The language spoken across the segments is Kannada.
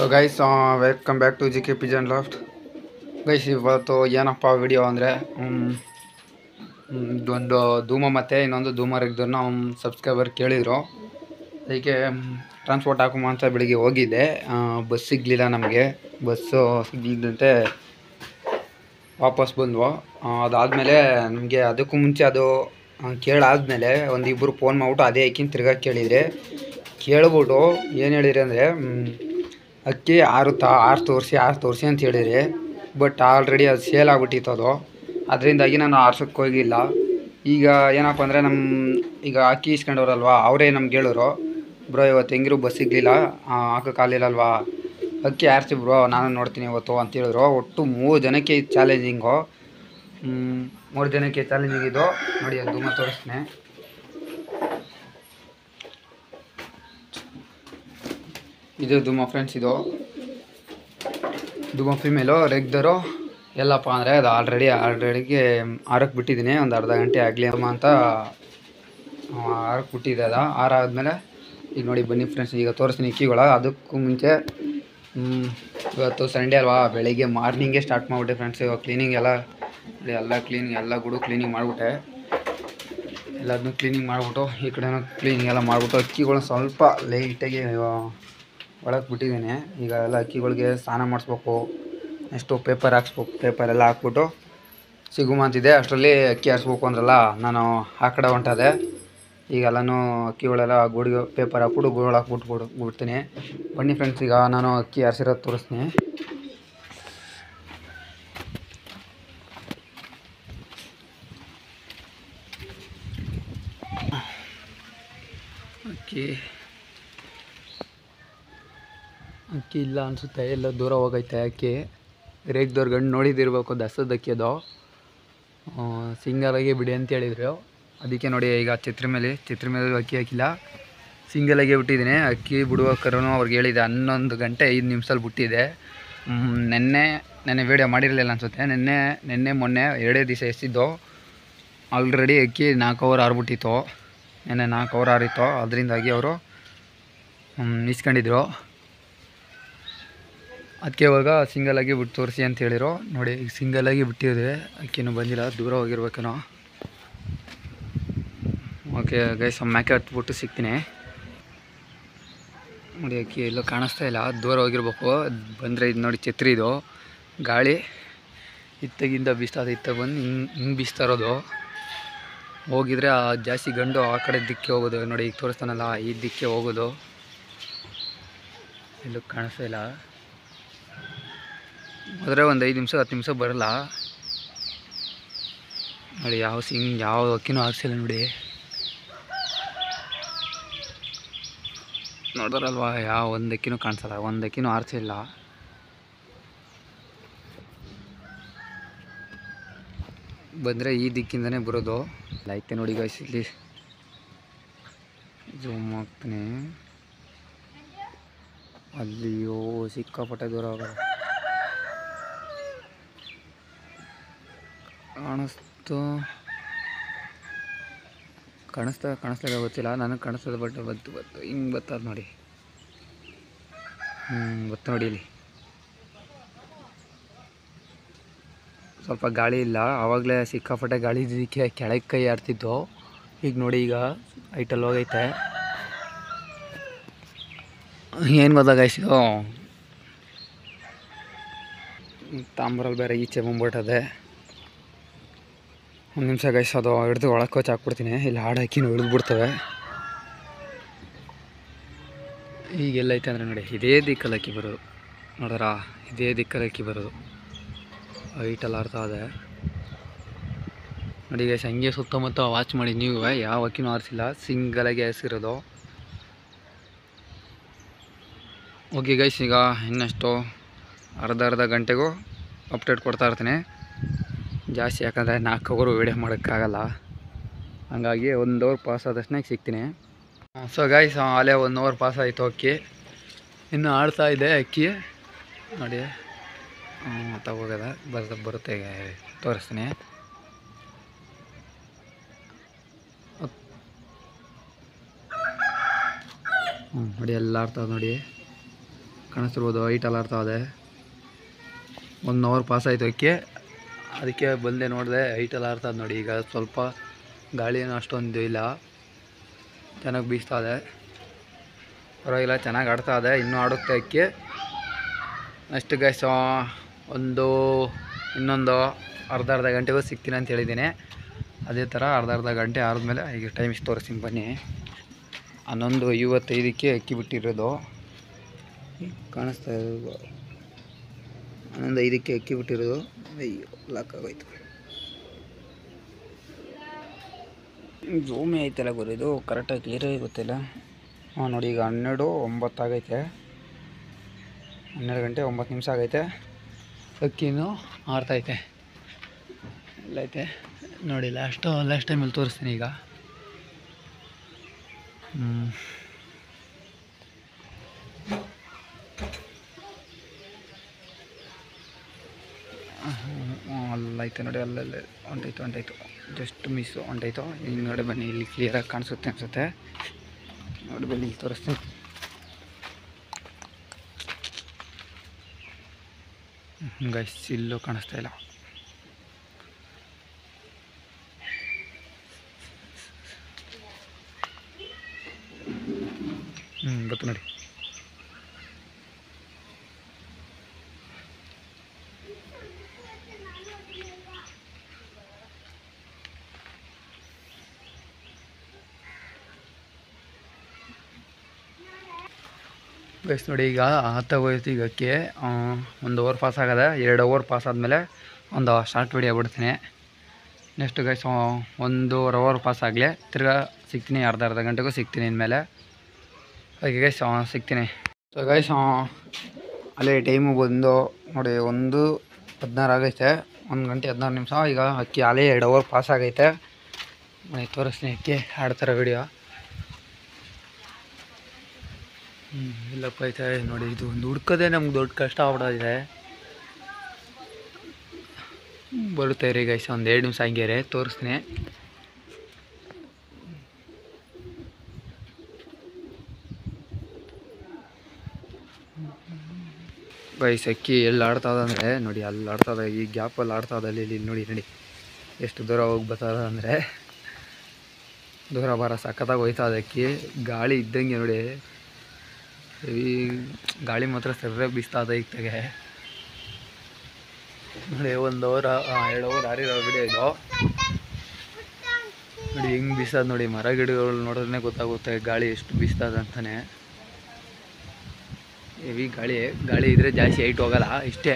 So guys welcome back to G K pigeon loft. Guys ಇವತ್ತು ಏನಪ್ಪ ವಿಡಿಯೋ ಅಂದರೆ ಒಂದು ಧೂಮ ಮತ್ತು ಇನ್ನೊಂದು ಧೂಮ ರೆಗ್ದವ್ರನ್ನ ಸಬ್ಸ್ಕ್ರೈಬರ್ ಕೇಳಿದರು. ಅದಕ್ಕೆ ಟ್ರಾನ್ಸ್ಪೋರ್ಟ್ ಹಾಕುಮ ಅಂತ ಬೆಳಿಗ್ಗೆ ಹೋಗಿದ್ದೆ. ಬಸ್ ಸಿಗಲಿಲ್ಲ, ನಮಗೆ ಬಸ್ಸು ಸಿಗಲಿದ್ದಂತೆ ವಾಪಸ್ ಬಂದ್ವು. ಅದಾದಮೇಲೆ ನಮಗೆ ಅದಕ್ಕೂ ಮುಂಚೆ ಅದು ಕೇಳಾದಮೇಲೆ ಒಂದಿಬ್ಬರು ಫೋನ್ ಮಾಡ್ಬಿಟ್ಟು ಅದೇ ಅಕ್ಕಿನ ತಿರ್ಗಾ ಕೇಳಿದರೆ ಕೇಳ್ಬಿಟ್ಟು ಏನು ಹೇಳಿರಿ ಅಂದರೆ ಅಕ್ಕಿ ಆರು ತೋರಿಸಿ ಅಂತ ಹೇಳಿರಿ. ಬಟ್ ಆಲ್ರೆಡಿ ಅದು ಸೇಲ್ ಆಗಿಬಿಟ್ಟಿತ್ತು. ಅದು ಅದರಿಂದಾಗಿ ನಾನು ಆರ್ಸೋಕ್ಕೆ ಹೋಗಿಲ್ಲ. ಈಗ ಏನಪ್ಪ ಅಂದರೆ ಈಗ ಅಕ್ಕಿ ಇಸ್ಕೊಂಡವ್ರಲ್ವ, ಅವರೇ ನಮ್ಗೆ ಹೇಳೋರು, ಬ್ರೋ ಇವತ್ತು ಹೆಂಗಿರು ಬಸ್ ಸಿಗಲಿಲ್ಲ, ಹಾಕೋಕ್ಕಾಗಲಿಲ್ಲಲ್ವಾ, ಅಕ್ಕಿ ಆರಿಸಿ ಬ್ರೋ ನಾನು ನೋಡ್ತೀನಿ ಇವತ್ತು ಅಂತ ಹೇಳಿದ್ರು. ಒಟ್ಟು 3 ಜನಕ್ಕೆ ಚಾಲೆಂಜಿಂಗು. 3 ಜನಕ್ಕೆ ಚಾಲೆಂಜಿಂಗ್ ಇದು ನೋಡಿ. ಅದು ಧೂಮ ತೋರಿಸ್ತೀನಿ. ಇದು ಧೂಮ ಫ್ರೆಂಡ್ಸ್. ಇದು ಧೂಮ ಫಿಮೇಲು ರೆಗ್ದರು ಎಲ್ಲಪ್ಪ ಅಂದರೆ ಅದು ಆಲ್ರೆಡಿಗೆ ಆರಕ್ಕೆ ಬಿಟ್ಟಿದ್ದೀನಿ. ಒಂದು ಅರ್ಧ ಗಂಟೆ ಆಗಲಿ ಅಂತ ಆರಕ್ಕೆ ಬಿಟ್ಟಿದೆ. ಅದು ಆರಾದಮೇಲೆ ಈಗ ನೋಡಿ ಬನ್ನಿ ಫ್ರೆಂಡ್ಸ್, ಈಗ ತೋರಿಸ್ತೀನಿ ಅಕ್ಕಿಗಳ. ಅದಕ್ಕೂ ಮುಂಚೆ ಇವತ್ತು ಸಂಡೇ ಅಲ್ವಾ, ಬೆಳಿಗ್ಗೆ ಮಾರ್ನಿಂಗೇ ಸ್ಟಾರ್ಟ್ ಮಾಡಿಬಿಟ್ಟೆ ಫ್ರೆಂಡ್ಸ್. ಇವಾಗ ಕ್ಲೀನಿಂಗ್ ಎಲ್ಲ ಗುಡು ಕ್ಲೀನಿಂಗ್ ಮಾಡಿಬಿಟ್ಟೆ. ಎಲ್ಲದನ್ನೂ ಕ್ಲೀನಿಂಗ್ ಮಾಡಿಬಿಟ್ಟು ಈ ಕಡೆನೂ ಕ್ಲೀನಿಂಗ್ ಎಲ್ಲ ಮಾಡಿಬಿಟ್ಟು ಅಕ್ಕಿಗಳನ್ನ ಸ್ವಲ್ಪ ಲೈಟಾಗಿ ಒಳಗೆ ಬಿಟ್ಟಿದ್ದೀನಿ. ಈಗ ಎಲ್ಲ ಅಕ್ಕಿಗಳಿಗೆ ಸ್ನಾನ ಮಾಡಿಸ್ಬೇಕು, ನೆಕ್ಸ್ಟು ಪೇಪರ್ ಹಾಕ್ಸ್ಬೇಕು. ಪೇಪರ್ ಎಲ್ಲ ಹಾಕ್ಬಿಟ್ಟು ಸಿಗುಮ ಅಂತಿದ್ದೆ. ಅಷ್ಟರಲ್ಲಿ ಅಕ್ಕಿ ಆರಿಸ್ಬೇಕು ಅಂದ್ರಲ್ಲ, ನಾನು ಆ ಕಡೆ ಹೊಂಟದೆ. ಈಗೆಲ್ಲನೂ ಅಕ್ಕಿಗಳೆಲ್ಲ ಗುಡಿಗೆ ಪೇಪರ್ ಹಾಕ್ಬಿಟ್ಟು ಗೋಳು ಬಿಡ್ತೀನಿ. ಬನ್ನಿ ಫ್ರೆಂಡ್ಸ್, ಈಗ ನಾನು ಅಕ್ಕಿ ಆರಿಸಿರೋದು ತೋರಿಸ್ತೀನಿ. ಅಕ್ಕಿ ಇಲ್ಲ ಅನಿಸುತ್ತೆ, ಎಲ್ಲ ದೂರ ಹೋಗೈತೆ ಅಕ್ಕಿ. ರೇಗ್ದವ್ರ ಗಂಡು ನೋಡಿದಿರ್ಬೇಕು, ದಸದ ಅಕ್ಕಿ ಅದು. ಸಿಂಗಲಾಗಿ ಬಿಡಿ ಅಂತ ಹೇಳಿದರು. ಅದಕ್ಕೆ ನೋಡಿ ಈಗ ಛತ್ರಿ ಮೇಲೆ ಅಕ್ಕಿ ಹಾಕಿಲ್ಲ, ಸಿಂಗಲಾಗೆ ಬಿಟ್ಟಿದ್ದೀನಿ. ಅಕ್ಕಿ ಬಿಡುವಕರೂ ಅವ್ರಿಗೆ ಹೇಳಿದೆ 11 ಗಂಟೆ 5 ನಿಮಿಷದಲ್ಲಿ ಬಿಟ್ಟಿದೆ. ನೆನ್ನೆ ವೀಡಿಯೋ ಮಾಡಿರಲಿಲ್ಲ ಅನಿಸುತ್ತೆ. ನೆನ್ನೆ ಮೊನ್ನೆ 2 ದಿವಸ ಎಷ್ಟಿದ್ದು. ಆಲ್ರೆಡಿ ಅಕ್ಕಿ 4 ಅವರ್ ಆರ್ಬಿಟ್ಟಿತ್ತು. ನೆನ್ನೆ 4 ಅವರ್ ಆರಿತ್ತು. ಅದರಿಂದಾಗಿ ಅವರು ಇಸ್ಕೊಂಡಿದ್ರು. ಅದಕ್ಕೆ ಇವಾಗ ಸಿಂಗಲಾಗಿ ಬಿಟ್ಟು ತೋರಿಸಿ ಅಂತ ಹೇಳಿರು. ನೋಡಿ ಈಗ ಸಿಂಗಲಾಗಿ ಬಿಟ್ಟಿದೆ, ಅಕ್ಕಿನೂ ಬಂದಿಲ್ಲ, ದೂರ ಹೋಗಿರ್ಬೇಕೇನೋ. ಓಕೆ ಗೈಸ್, ಮ್ಯಾಕೆ ಹತ್ಬಿಟ್ಟು ಸಿಗ್ತೀನಿ. ನೋಡಿ ಅಕ್ಕಿ ಎಲ್ಲೂ ಕಾಣಿಸ್ತಾ ಇಲ್ಲ, ದೂರ ಹೋಗಿರ್ಬೇಕು. ಬಂದರೆ ಇದು ನೋಡಿ ಛತ್ರಿ, ಇದು ಗಾಳಿ ಇತ್ತಗಿಂದ ಬೀಸ್ತಾಯಿದೆ. ಇತ್ತ ಬಂದು ಹಿಂಗೆ ಬೀಸ್ತಾ ಇರೋದು. ಹೋಗಿದ್ರೆ ಜಾಸ್ತಿ ಗಂಡು ಆ ಕಡೆ ದಿಕ್ಕೆ ಹೋಗೋದು. ನೋಡಿ ಈಗ ತೋರಿಸ್ತಾನಲ್ಲ, ಈ ದಿಕ್ಕೆ ಹೋಗೋದು. ಎಲ್ಲೂ ಕಾಣಿಸ್ತಾ ಇಲ್ಲ. ಹೋದರೆ ಒಂದು 5 ನಿಮಿಷ 10 ನಿಮಿಷ ಬರಲ್ಲ. ನೋಡಿ ಯಾವ ಅಕ್ಕಿನೂ ಆರಿಸಿಲ್ಲ ನೋಡಿ. ನೋಡಿದ್ರಲ್ವ, ಯಾವ ಒಂದು ಅಕ್ಕಿನೂ ಕಾಣಿಸಲ್ಲ, ಒಂದು ಅಕ್ಕಿನೂ ಆರಿಸಿಲ್ಲ. ಬಂದರೆ ಈ ದಿಕ್ಕಿಂದನೇ ಬರೋದು. ಲೈತೆ ನೋಡಿ ಗೈಸ್, ಇಲ್ಲಿ ಜೂಮ್ ಆಗ್ತೀನಿ. ಅಲ್ಲಿಯೋ ಸಿಕ್ಕಾಪಟ್ಟೆ ದೂರ ಹೋಗೋದು ಕಾಣಿಸ್ತಾ ಗೊತ್ತಿಲ್ಲ, ನನಗೆ ಕಾಣಿಸ್ತದೆ. ಬಟ್ ಬತ್ತು ಹಿಂಗೆ ಬರ್ತದೆ ನೋಡಿ. ಬತ್ತು ನೋಡಿ, ಇಲ್ಲಿ ಸ್ವಲ್ಪ ಗಾಳಿ ಇಲ್ಲ. ಆವಾಗಲೇ ಸಿಕ್ಕಾಪಟ್ಟೆ ಗಾಳಿ ಇದ್ದಕ್ಕೆ ಕೆಳಗೆ ಕೈ ಆಡ್ತಿತ್ತು. ಈಗ ನೋಡಿ, ಈಗ ಐಟಲ್ಲಿ ಹೋಗೈತೆ. ಏನು ಗೊತ್ತಾಗಾಯ್ತು, ತಾಂಬರಲ್ಲಿ ಬೇರೆ ಈಚೆ ಬಂದ್ಬಿಟ್ಟದೆ. 1 ನಿಮಿಷ ಗೈಸ್, ಅದು ಹಿಡ್ದು ಒಳಗೆ ಕೋಚ್ ಹಾಕ್ಬಿಡ್ತೀನಿ. ಇಲ್ಲಿ ಹಾಡು ಹಾಕಿನೂ ಹಿಡಿದ್ಬಿಡ್ತವೆ. ಈಗೆಲ್ಲೈತೆ ಅಂದರೆ ನೋಡಿ, ಇದೇ ದಿಕ್ಕಲ್ಲಿ ಅಕ್ಕಿ ಬರೋದು. ನೋಡ್ರ, ಇದೇ ದಿಕ್ಕಲ್ಲಿ ಅಕ್ಕಿ ಬರೋದು. ಹೈಟಲ್ಲಿ ಆಡ್ತಾ ಇದೆ ನೋಡಿ ಗೈಸ್. ಹಂಗೆ ಸುತ್ತಮುತ್ತ ವಾಚ್ ಮಾಡಿ ನೀವು, ಯಾವ ಅಕ್ಕಿನೂ ಆರಿಸಿಲ್ಲ, ಸಿಂಗಲಾಗಿ ಆರಿಸಿರೋದು. ಓಕೆ ಗೈಸ್, ಈಗ ಇನ್ನಷ್ಟು ಅರ್ಧ ಗಂಟೆಗೂ ಅಪ್ಡೇಟ್ ಕೊಡ್ತಾ ಇರ್ತೀನಿ ಜಾಸ್ತಿ. ಯಾಕಂದರೆ 4 ಅವರ್ ವೀಡಿಯೋ ಮಾಡೋಕ್ಕಾಗಲ್ಲ. ಹಂಗಾಗಿ 1 ಅವರ್ ಪಾಸ್ ಆದಷ್ಟೇ ಸಿಗ್ತೀನಿ. ಸೊ ಗೈಸ್, ಅಲ್ಲೇ 1 ಅವರ್ ಪಾಸ್ ಆಯಿತು. ಅಕ್ಕಿ ಇನ್ನು ಆಡ್ತಾ ಇದೆ ಅಕ್ಕಿ ನೋಡಿ. ತಗೋಗದ ಬರುತ್ತೆ, ತೋರಿಸ್ತೀನಿ. ನೋಡಿ ಎಲ್ಲ ಆಡ್ತಾವೆ ನೋಡಿ. ಕಾಣಿಸ್ತಿರ್ಬೋದು ಹೈಟಲ್ಲಿ ಆಡ್ತಾ ಇದೆ. 1 ಅವರ್ ಪಾಸ್ ಆಯಿತು ಅದಕ್ಕೆ ಬಂದೆ ನೋಡಿದೆ ಹೈಟಲ್ಲಿ ಆಡ್ತದೆ ನೋಡಿ. ಈಗ ಸ್ವಲ್ಪ ಗಾಳಿನೂ ಅಷ್ಟೊಂದು ಇಲ್ಲ, ಚೆನ್ನಾಗಿ ಬೀಸ್ತಾ ಇದೆ, ಪರವಾಗಿಲ್ಲ, ಚೆನ್ನಾಗಿ ಆಡ್ತಾ ಇದೆ. ಇನ್ನೂ ಆಡುತ್ತೆ ನೆಕ್ಸ್ಟ್ ಗೈಸ್ ಇನ್ನೊಂದು ಅರ್ಧ ಗಂಟೆಗೂ ಸಿಗ್ತೀನಿ ಅಂತ ಹೇಳಿದ್ದೀನಿ. ಅದೇ ಥರ ಅರ್ಧ ಗಂಟೆ ಆದಮೇಲೆ ಈಗ ಟೈಮ್ ಇಷ್ಟು ತೋರಿಸ್ತೀನಿ ಬನ್ನಿ. 11:55ಕ್ಕೆ ಅಕ್ಕಿ ಬಿಟ್ಟಿರೋದು ಕಾಣಿಸ್ತಾ ಇರೋದು. 11:05ಕ್ಕೆ ಅಕ್ಕಿ ಬಿಟ್ಟಿರೋದು. ಅಯ್ಯೋ ಲಾಕ್ ಆಗೋಯ್ತು. ಜೂಮಿ ಐತಲ್ಲ ಗುರು, ಇದು ಕರೆಕ್ಟಾಗಿ ಕ್ಲಿಯರಾಗಿ ಗೊತ್ತಿಲ್ಲ. ನೋಡಿ ಈಗ 12:09 ಆಗೈತೆ. 12 ಗಂಟೆ 9 ನಿಮಿಷ ಆಗೈತೆ. ಅಕ್ಕಿನೂ ಆರ್ತೈತೆ ಎಲ್ಲೈತೆ ನೋಡಿ. ಲಾಸ್ಟ್ ಟೈಮಲ್ಲಿ ತೋರಿಸ್ತೀನಿ ಈಗ. ಅಲ್ಲೈತೆ ನೋಡಿ, ಅಲ್ಲಲ್ಲೇ ಹೊಂಟೈತು ಜಸ್ಟ್ ಮಿಸ್ಸು ಹೊಂಟೈತು. ಈಗ ನೋಡಿ ಬನ್ನಿ, ಇಲ್ಲಿ ಕ್ಲಿಯರಾಗಿ ಕಾಣಿಸುತ್ತೆ ಅನಿಸುತ್ತೆ. ನೋಡಿ ಬನ್ನಿ, ಇಲ್ಲಿ ತೋರಿಸ್ತೀನಿ. ಗೈಸ್ ಇಲ್ಲೂ ಕಾಣಿಸ್ತಾ ಇಲ್ಲ. ಗೊತ್ತು ನೋಡಿ. ಗೈಸ್ ನೋಡಿ, ಈಗ ಹತ್ತಾಗೋಯ್ತು. ಈಗ ಅಕ್ಕಿ 1 ಅವರ್ ಪಾಸ್ ಆಗದೆ. 2 ಅವರ್ ಪಾಸ್ ಆದಮೇಲೆ ಒಂದು ಶಾರ್ಟ್ ವಿಡಿಯೋ ಬಿಡ್ತೀನಿ. ನೆಕ್ಸ್ಟ್ ಗೈಸ್ 1.5 ಅವರ್ ಪಾಸ್ ಆಗಲಿ, ತಿರ್ಗಾ ಸಿಗ್ತೀನಿ. ಅರ್ಧ ಗಂಟೆಗೂ ಸಿಗ್ತೀನಿ ಇನ್ಮೇಲೆ. ಹಾಗೆ ಗೈಸ್ ಸಿಗ್ತೀನಿ. ಸೊ ಗೈಸ್ ಅಲ್ಲೇ ಟೈಮು ಬಂದು ನೋಡಿ 1:16 ಆಗೈತೆ. 1 ಗಂಟೆ 16 ನಿಮಿಷ. ಈಗ ಅಕ್ಕಿ ಅಲ್ಲೇ 2 ಅವರ್ ಪಾಸ್ ಆಗೈತೆ. ತೋರಿಸ್ತೀನಿ ಅಕ್ಕಿ ಆಡ್ತಾರ ವಿಡಿಯೋ. ಇಲ್ಲಪ್ಪ ಐತೆ ನೋಡಿ. ಇದು ಒಂದು ಹುಡ್ಕೋದೇ ನಮ್ಗೆ ದೊಡ್ಡ ಕಷ್ಟ ಆಗ್ಬಿಡೋದಿದೆ. ಬರುತ್ತೆ ರೀ ಗೈಸ್, ಒಂದು 2 ನಿಮಿಷ ಹಂಗೆ ರೀ, ತೋರಿಸ್ತೀನಿ. ಗೈಸ್ ಅಕ್ಕಿ ಎಲ್ಲಿ ಆಡ್ತದಂದರೆ ನೋಡಿ, ಅಲ್ಲಿ ಆಡ್ತದೆ, ಈ ಗ್ಯಾಪಲ್ಲಿ ಆಡ್ತದೆ. ಇಲ್ಲಿ ನೋಡಿ ಎಷ್ಟು ದೂರ ಹೋಗಿ ಬರ್ತದ ಅಂದರೆ ದೂರ ಬರ ಸಖತ್ತಾಗಿ ಹೋಯ್ತಾ ಇದೆ ಅಕ್ಕಿ. ಗಾಳಿ ಇದ್ದಂಗೆ ನೋಡಿ, ಈ ಗಾಳಿ ಮಾತ್ರ ಸರಿಯಾಗಿ ಬೀಸ್ತಾ ಇದೆ. ಈಗ ತೆಗೆ ನೋಡಿ 1 ಅವರ್ 2 ಅವರ್ ಆರಿರೋ ವಿಡಿಯೋ ಇದು ನೋಡಿ. ಹೆಂಗೆ ಬೀಸೋದು ನೋಡಿ, ಮರ ಗಿಡಗಳು ನೋಡಿದ್ರೆ ಗೊತ್ತಾಗುತ್ತೆ ಗಾಳಿ ಎಷ್ಟು ಬೀಸ್ತದೆ ಅಂತಾನೆ. ಹೆವಿ ಗಾಳಿ ಇದ್ರೆ ಜಾಸ್ತಿ ಹೈಟ್ ಹೋಗಲ್ಲ. ಇಷ್ಟೇ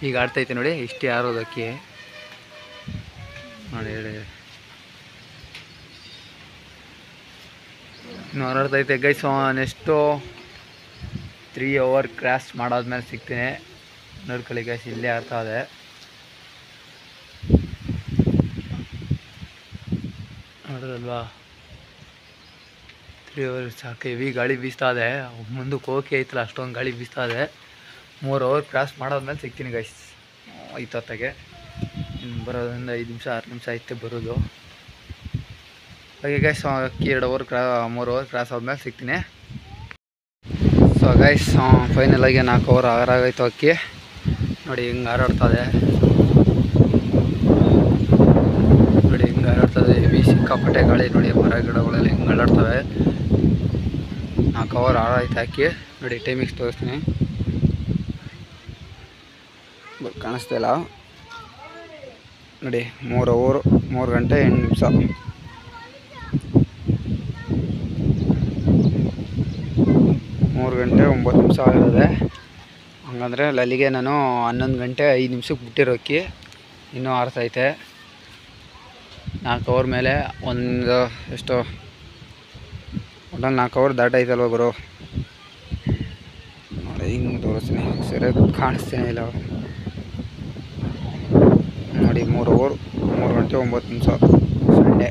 ಈಗ ಆಡ್ತೈತೆ ನೋಡಿ, ಇಷ್ಟೇ ಆರೋದಕ್ಕೆ ನೋಡಿ. ಇನ್ನು ಹೊರಡ್ತೈತೆ ಗೈಸ್. ನೆಕ್ಸ್ಟು 3 ಅವರ್ ಕ್ರಾಸ್ ಮಾಡಾದ್ಮೇಲೆ ಸಿಗ್ತೀನಿ. ನೋಡ್ಕೊಳ್ಳಿ ಗೈಸ್, ಇಲ್ಲೇ ಆಡ್ತಾ ಇದೆ. ನೋಡೋದಲ್ವಾ, 3 ಅವರ್ ಸಾಕು. ಹೆವಿ ಗಾಳಿ ಬೀಸ್ತಾ ಇದೆ. ಮುಂದಕ್ಕೆ ಹೋಗಿ ಐತಲ್ಲ, ಅಷ್ಟೊಂದು ಗಾಳಿ ಬೀಸ್ತಾ ಇದೆ. 3 ಅವರ್ ಕ್ರಾಸ್ ಮಾಡಾದ್ಮೇಲೆ ಸಿಗ್ತೀನಿ ಗೈಸ್. ಐತೊತ್ತಾಗೆ ಇನ್ನು ಬರೋದ್ರಿಂದ 5 ನಿಮಿಷ 6 ನಿಮಿಷ ಐತೆ ಬರೋದು. ಹಾಗೆ ಗೈಸ್ ಅಕ್ಕಿ 3 ಅವರ್ ಕ್ರಾಸ್ ಆದ್ಮೇಲೆ ಸಿಗ್ತೀನಿ. ಸೊ ಗೈಸ್ ಫೈನಲಾಗಿ 4 ಅವರ್ ಆರಾಗೈತು ಅಕ್ಕಿ ನೋಡಿ. ಹಿಂಗೆ ಹಾರಾಡ್ತದೆ ನೋಡಿ, ಹಿಂಗೆ ಹಾರಾಡ್ತದೆ. ಹೆವಿ ಸಿಕ್ಕಾಪಟ್ಟೆ ಗಾಳಿ ನೋಡಿ, ಮರ ಗಿಡಗಳೆಲ್ಲ ಹಿಂಗೆ ಹಾರಾಡ್ತವೆ. 4 ಅವರ್ ಆರಾಯ್ತು ಅಕ್ಕಿ ನೋಡಿ. ಟೈಮಿಂಗ್ಸ್ ತೋರಿಸ್ತೀನಿ, ಕಾಣಿಸ್ತಾ ಇಲ್ಲ ನೋಡಿ. 3 ಅವರ್ 3 ಗಂಟೆ 8 ನಿಮಿಷ. 3 ಗಂಟೆ 9 ನಿಮಿಷ ಆಗಿರೋದೆ. ಹಂಗಂದರೆ ಅಲ್ಲಿಗೆ ನಾನು 11 ಗಂಟೆ 5 ನಿಮಿಷಕ್ಕೆ ಬಿಟ್ಟಿರೋ ಅಕ್ಕಿ ಇನ್ನೂ ಆರ್ತೈತೆ. 4 ಅವರ್ ಮೇಲೆ ಒಂದು ಎಷ್ಟು ಒಟ್ಟಲ್ಲಿ 4 ಅವರ್ ದಾಟೈತಲ್ವ ಗುರು. ನೋಡಿ ಹಿಂಗೆ ತೋರಿಸ್ತೀನಿ, ಸರಿಯಾಗಿ ಕಾಣಿಸ್ತೀನಿ ಇಲ್ಲ ನೋಡಿ. 3 ಅವರ್ 3 ಗಂಟೆ 9 ನಿಮಿಷ ಸಂಡೇ.